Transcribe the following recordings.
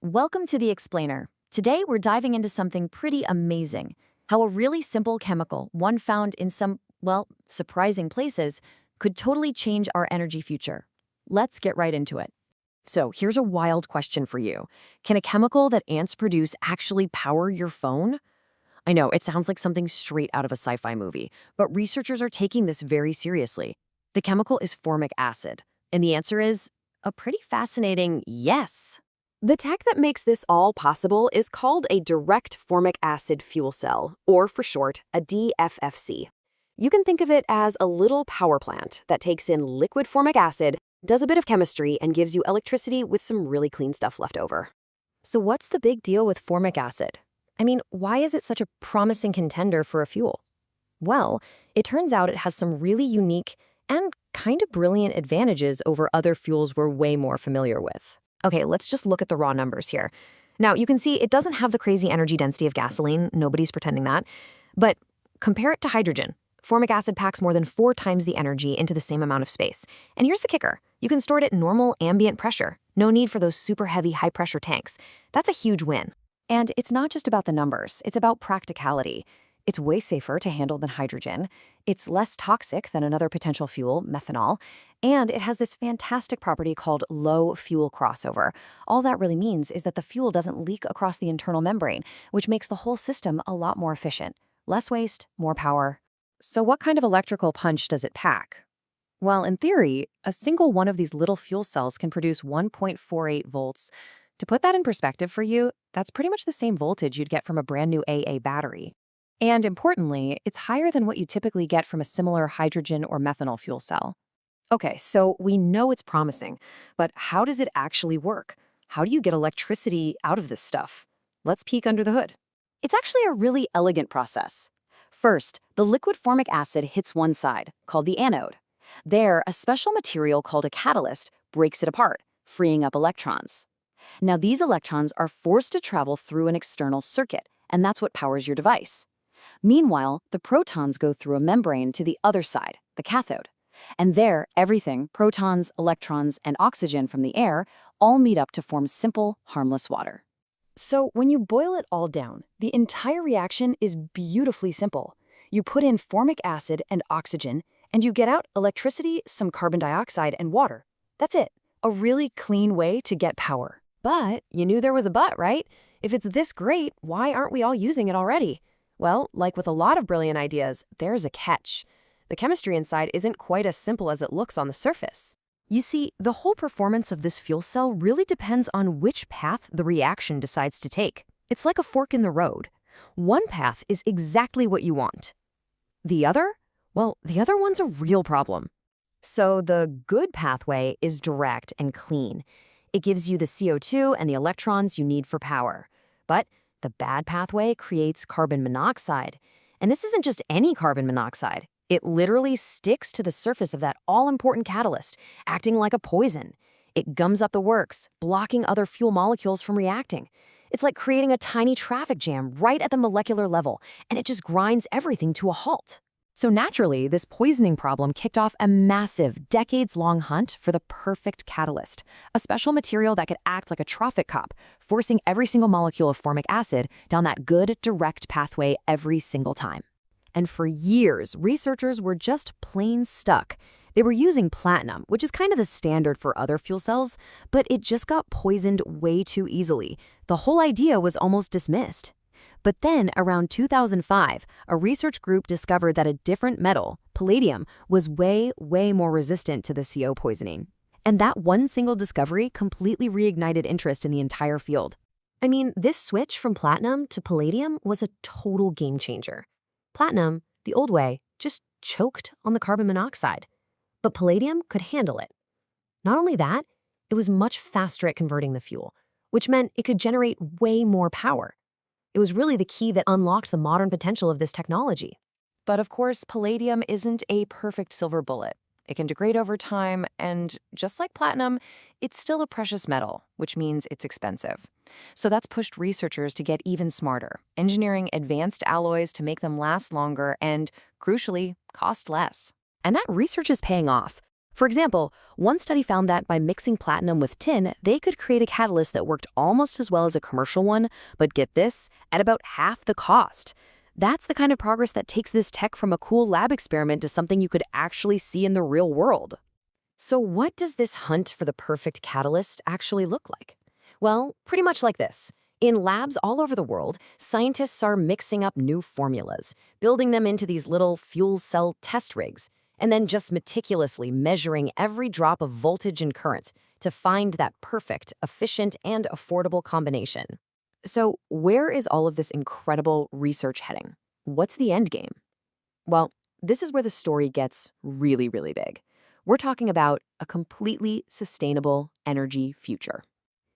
Welcome to The Explainer. Today we're diving into something pretty amazing. How a really simple chemical, one found in some, well, surprising places, could totally change our energy future. Let's get right into it. So here's a wild question for you. Can a chemical that ants produce actually power your phone? I know, it sounds like something straight out of a sci-fi movie, but researchers are taking this very seriously. The chemical is formic acid, and the answer is a pretty fascinating yes. The tech that makes this all possible is called a direct formic acid fuel cell, or for short, a DFAFC. You can think of it as a little power plant that takes in liquid formic acid, does a bit of chemistry, and gives you electricity with some really clean stuff left over. So what's the big deal with formic acid? I mean, why is it such a promising contender for a fuel? Well, it turns out it has some really unique and kind of brilliant advantages over other fuels we're way more familiar with. Okay, let's just look at the raw numbers here. Now, you can see it doesn't have the crazy energy density of gasoline. Nobody's pretending that. But compare it to hydrogen. Formic acid packs more than 4 times the energy into the same amount of space. And here's the kicker. You can store it at normal ambient pressure. No need for those super heavy high-pressure tanks. That's a huge win. And it's not just about the numbers. It's about practicality. It's way safer to handle than hydrogen. It's less toxic than another potential fuel, methanol. And it has this fantastic property called low fuel crossover. All that really means is that the fuel doesn't leak across the internal membrane, which makes the whole system a lot more efficient. Less waste, more power. So what kind of electrical punch does it pack? Well, in theory, a single one of these little fuel cells can produce 1.48 volts. To put that in perspective for you, that's pretty much the same voltage you'd get from a brand new AA battery. And importantly, it's higher than what you typically get from a similar hydrogen or methanol fuel cell. Okay, so we know it's promising, but how does it actually work? How do you get electricity out of this stuff? Let's peek under the hood. It's actually a really elegant process. First, the liquid formic acid hits one side, called the anode. There, a special material called a catalyst breaks it apart, freeing up electrons. Now, these electrons are forced to travel through an external circuit, and that's what powers your device. Meanwhile, the protons go through a membrane to the other side, the cathode. And there, everything, protons, electrons, and oxygen from the air, all meet up to form simple, harmless water. So when you boil it all down, the entire reaction is beautifully simple. You put in formic acid and oxygen, and you get out electricity, some carbon dioxide, and water. That's it. A really clean way to get power. But you knew there was a but, right? If it's this great, why aren't we all using it already? Well, like with a lot of brilliant ideas, there's a catch. The chemistry inside isn't quite as simple as it looks on the surface. You see, the whole performance of this fuel cell really depends on which path the reaction decides to take. It's like a fork in the road. One path is exactly what you want. The other? Well, the other one's a real problem. So the good pathway is direct and clean. It gives you the CO₂ and the electrons you need for power. But the bad pathway creates carbon monoxide. And this isn't just any carbon monoxide. It literally sticks to the surface of that all-important catalyst, acting like a poison. It gums up the works, blocking other fuel molecules from reacting. It's like creating a tiny traffic jam right at the molecular level, and it just grinds everything to a halt. So naturally, this poisoning problem kicked off a massive, decades-long hunt for the perfect catalyst, a special material that could act like a traffic cop, forcing every single molecule of formic acid down that good, direct pathway every single time. And for years, researchers were just plain stuck. They were using platinum, which is kind of the standard for other fuel cells, but it just got poisoned way too easily. The whole idea was almost dismissed. But then, around 2005, a research group discovered that a different metal, palladium, was way more resistant to the CO poisoning. And that one single discovery completely reignited interest in the entire field. I mean, this switch from platinum to palladium was a total game changer. Platinum, the old way, just choked on the carbon monoxide. But palladium could handle it. Not only that, it was much faster at converting the fuel, which meant it could generate way more power. It was really the key that unlocked the modern potential of this technology. But of course, palladium isn't a perfect silver bullet. It can degrade over time, and just like platinum, it's still a precious metal, which means it's expensive. So that's pushed researchers to get even smarter, engineering advanced alloys to make them last longer and, crucially, cost less. And that research is paying off. For example, one study found that by mixing platinum with tin, they could create a catalyst that worked almost as well as a commercial one, but get this, at about half the cost. That's the kind of progress that takes this tech from a cool lab experiment to something you could actually see in the real world. So what does this hunt for the perfect catalyst actually look like? Well, pretty much like this. In labs all over the world, scientists are mixing up new formulas, building them into these little fuel cell test rigs, and then just meticulously measuring every drop of voltage and current to find that perfect, efficient, and affordable combination. So where is all of this incredible research heading? What's the end game? Well, this is where the story gets really, really big. We're talking about a completely sustainable energy future.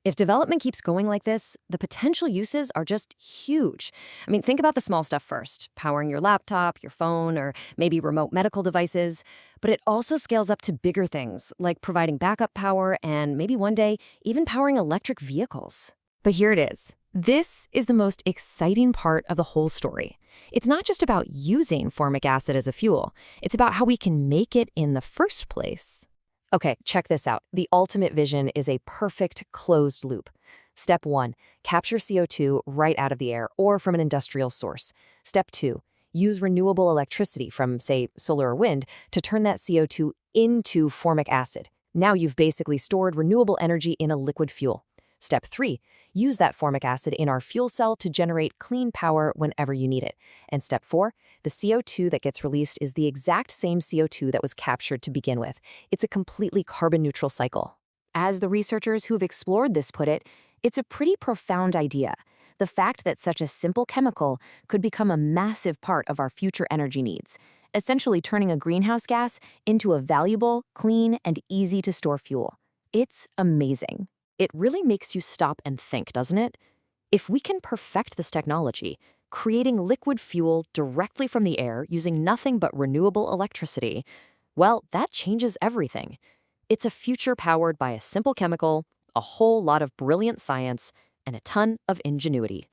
If development keeps going like this, the potential uses are just huge. I mean, think about the small stuff first, powering your laptop, your phone, or maybe remote medical devices. But it also scales up to bigger things, like providing backup power and maybe one day even powering electric vehicles. But here it is. This is the most exciting part of the whole story. It's not just about using formic acid as a fuel. It's about how we can make it in the first place. Okay, check this out. The ultimate vision is a perfect closed loop. Step 1, capture CO2 right out of the air or from an industrial source. Step 2, use renewable electricity from, say, solar or wind to turn that CO2 into formic acid. Now you've basically stored renewable energy in a liquid fuel. Step 3, use that formic acid in our fuel cell to generate clean power whenever you need it. And step 4, the CO2 that gets released is the exact same CO2 that was captured to begin with. It's a completely carbon-neutral cycle. As the researchers who've explored this put it, it's a pretty profound idea. The fact that such a simple chemical could become a massive part of our future energy needs, essentially turning a greenhouse gas into a valuable, clean, and easy-to-store fuel. It's amazing. It really makes you stop and think, doesn't it? If we can perfect this technology, creating liquid fuel directly from the air using nothing but renewable electricity, well, that changes everything. It's a future powered by a simple chemical, a whole lot of brilliant science, and a ton of ingenuity.